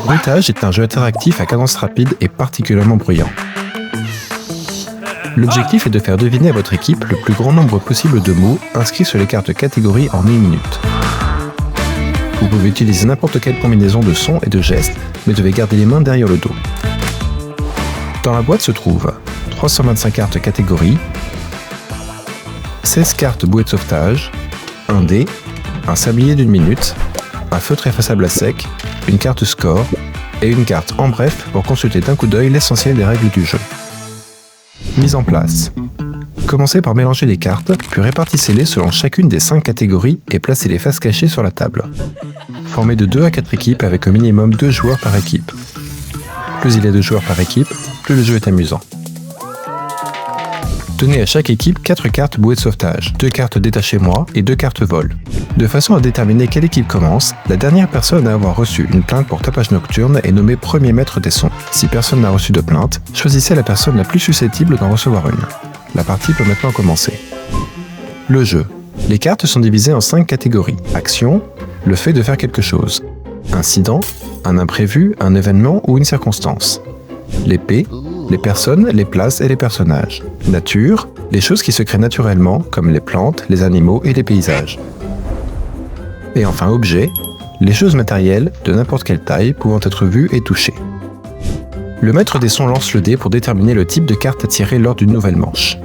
Bruitage est un jeu interactif à cadence rapide et particulièrement bruyant. L'objectif est de faire deviner à votre équipe le plus grand nombre possible de mots inscrits sur les cartes catégories en 1 minute. Vous pouvez utiliser n'importe quelle combinaison de sons et de gestes, mais devez garder les mains derrière le dos. Dans la boîte se trouvent 325 cartes catégories, 16 cartes bouées de sauvetage, un dé, un sablier d'1 minute, un feutre effaçable à sec, une carte score et une carte en bref pour consulter d'un coup d'œil l'essentiel des règles du jeu. Mise en place. Commencez par mélanger les cartes, puis répartissez-les selon chacune des 5 catégories et placez les faces cachées sur la table. Formez de 2 à 4 équipes avec au minimum 2 joueurs par équipe. Plus il y a de joueurs par équipe, plus le jeu est amusant. Donnez à chaque équipe 4 cartes bouées de sauvetage, 2 cartes détachez-moi et 2 cartes vol. De façon à déterminer quelle équipe commence, la dernière personne à avoir reçu une plainte pour tapage nocturne est nommée premier maître des sons. Si personne n'a reçu de plainte, choisissez la personne la plus susceptible d'en recevoir une. La partie peut maintenant commencer. Le jeu. Les cartes sont divisées en 5 catégories. Action, le fait de faire quelque chose. Incident, un imprévu, un événement ou une circonstance. L'épée, les personnes, les places et les personnages. Nature, les choses qui se créent naturellement, comme les plantes, les animaux et les paysages. Et enfin objet, les choses matérielles, de n'importe quelle taille, pouvant être vues et touchées. Le maître des sons lance le dé pour déterminer le type de carte à tirer lors d'une nouvelle manche.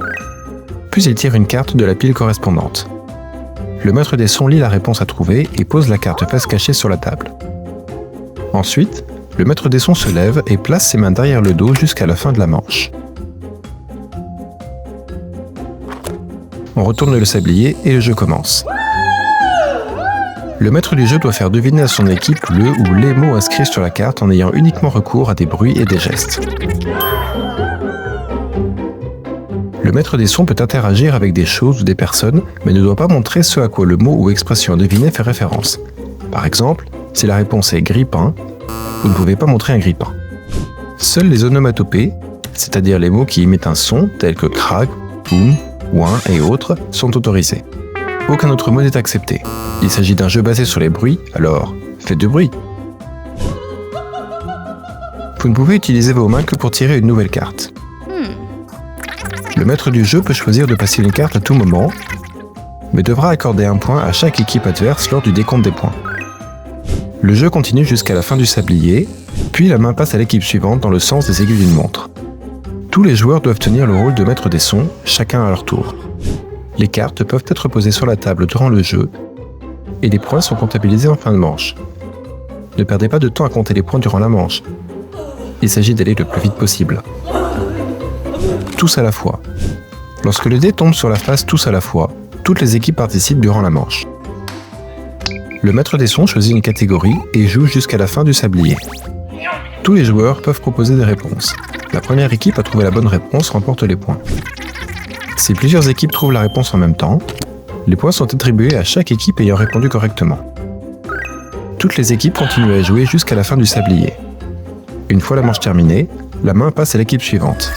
Puis il tire une carte de la pile correspondante. Le maître des sons lit la réponse à trouver et pose la carte face cachée sur la table. Ensuite, le maître des sons se lève et place ses mains derrière le dos jusqu'à la fin de la manche. On retourne le sablier et le jeu commence. Le maître du jeu doit faire deviner à son équipe le ou les mots inscrits sur la carte en ayant uniquement recours à des bruits et des gestes. Le maître des sons peut interagir avec des choses ou des personnes, mais ne doit pas montrer ce à quoi le mot ou expression devinée fait référence. Par exemple, si la réponse est grille-pain, vous ne pouvez pas montrer un grille-pain. Seuls les onomatopées, c'est-à-dire les mots qui imitent un son, tels que crac, boum, ouin et autres, sont autorisés. Aucun autre mot n'est accepté. Il s'agit d'un jeu basé sur les bruits, alors faites du bruit. Vous ne pouvez utiliser vos mains que pour tirer une nouvelle carte. Le maître du jeu peut choisir de passer une carte à tout moment, mais devra accorder un point à chaque équipe adverse lors du décompte des points. Le jeu continue jusqu'à la fin du sablier, puis la main passe à l'équipe suivante dans le sens des aiguilles d'une montre. Tous les joueurs doivent tenir le rôle de maître des sons, chacun à leur tour. Les cartes peuvent être posées sur la table durant le jeu, et les points sont comptabilisés en fin de manche. Ne perdez pas de temps à compter les points durant la manche. Il s'agit d'aller le plus vite possible. Tous à la fois. Lorsque le dé tombe sur la face tous à la fois, toutes les équipes participent durant la manche. Le maître des sons choisit une catégorie et joue jusqu'à la fin du sablier. Tous les joueurs peuvent proposer des réponses. La première équipe à trouver la bonne réponse remporte les points. Si plusieurs équipes trouvent la réponse en même temps, les points sont attribués à chaque équipe ayant répondu correctement. Toutes les équipes continuent à jouer jusqu'à la fin du sablier. Une fois la manche terminée, la main passe à l'équipe suivante.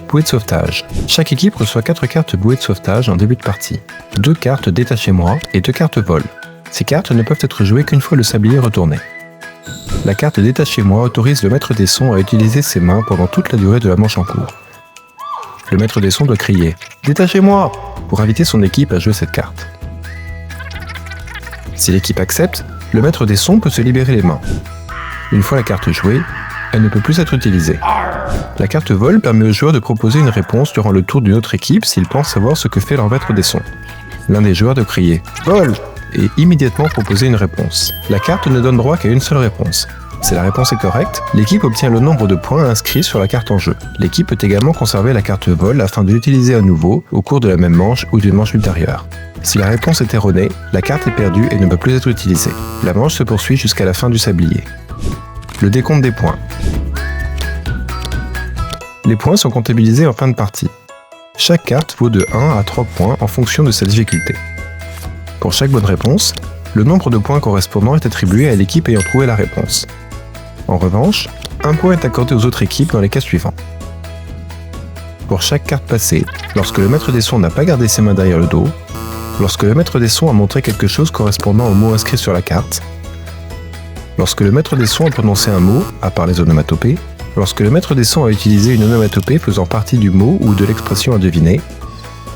Bouée de sauvetage. Chaque équipe reçoit 4 cartes bouées de sauvetage en début de partie. 2 cartes détachez-moi et 2 cartes vol. Ces cartes ne peuvent être jouées qu'une fois le sablier retourné. La carte détachez-moi autorise le maître des sons à utiliser ses mains pendant toute la durée de la manche en cours. Le maître des sons doit crier « Détachez-moi » pour inviter son équipe à jouer cette carte. Si l'équipe accepte, le maître des sons peut se libérer les mains. Une fois la carte jouée, elle ne peut plus être utilisée. La carte vol permet au joueur de proposer une réponse durant le tour d'une autre équipe s'il pense savoir ce que fait leur maître des sons. L'un des joueurs doit crier « Vol !» et immédiatement proposer une réponse. La carte ne donne droit qu'à une seule réponse. Si la réponse est correcte, l'équipe obtient le nombre de points inscrits sur la carte en jeu. L'équipe peut également conserver la carte vol afin de l'utiliser à nouveau au cours de la même manche ou d'une manche ultérieure. Si la réponse est erronée, la carte est perdue et ne peut plus être utilisée. La manche se poursuit jusqu'à la fin du sablier. Le décompte des points. Les points sont comptabilisés en fin de partie. Chaque carte vaut de 1 à 3 points en fonction de sa difficulté. Pour chaque bonne réponse, le nombre de points correspondant est attribué à l'équipe ayant trouvé la réponse. En revanche, un point est accordé aux autres équipes dans les cas suivants. Pour chaque carte passée, lorsque le maître des sons n'a pas gardé ses mains derrière le dos, Lorsque le maître des sons a montré quelque chose correspondant au mot inscrit sur la carte. Lorsque le maître des sons a prononcé un mot, à part les onomatopées. Lorsque le maître des sons a utilisé une onomatopée faisant partie du mot ou de l'expression à deviner.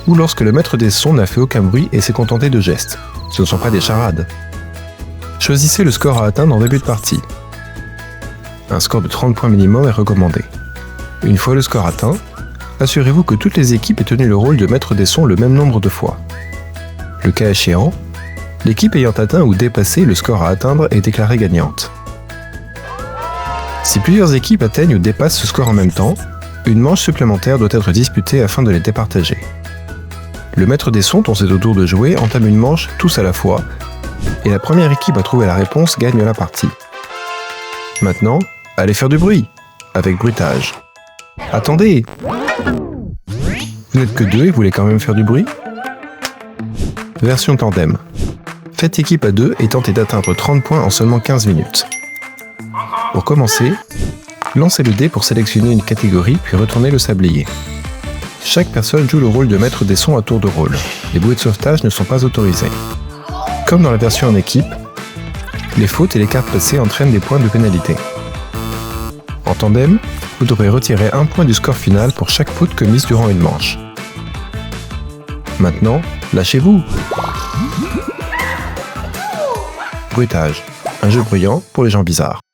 Ou lorsque le maître des sons n'a fait aucun bruit et s'est contenté de gestes. Ce ne sont pas des charades. Choisissez le score à atteindre en début de partie. Un score de 30 points minimum est recommandé. Une fois le score atteint, assurez-vous que toutes les équipes aient tenu le rôle de maître des sons le même nombre de fois. Le cas échéant, l'équipe ayant atteint ou dépassé le score à atteindre est déclarée gagnante. Si plusieurs équipes atteignent ou dépassent ce score en même temps, une manche supplémentaire doit être disputée afin de les départager. Le maître des sons, dont c'est au tour de jouer, entame une manche tous à la fois, et la première équipe à trouver la réponse gagne la partie. Maintenant, allez faire du bruit, avec bruitage. Attendez! Vous n'êtes que deux et vous voulez quand même faire du bruit? Version tandem. Faites équipe à deux et tentez d'atteindre 30 points en seulement 15 minutes. Pour commencer, lancez le dé pour sélectionner une catégorie puis retournez le sablier. Chaque personne joue le rôle de maître des sons à tour de rôle. Les bouées de sauvetage ne sont pas autorisées. Comme dans la version en équipe, les fautes et les cartes placées entraînent des points de pénalité. En tandem, vous devrez retirer un point du score final pour chaque faute commise durant une manche. Maintenant, lâchez-vous! Bruitage, un jeu bruyant pour les gens bizarres.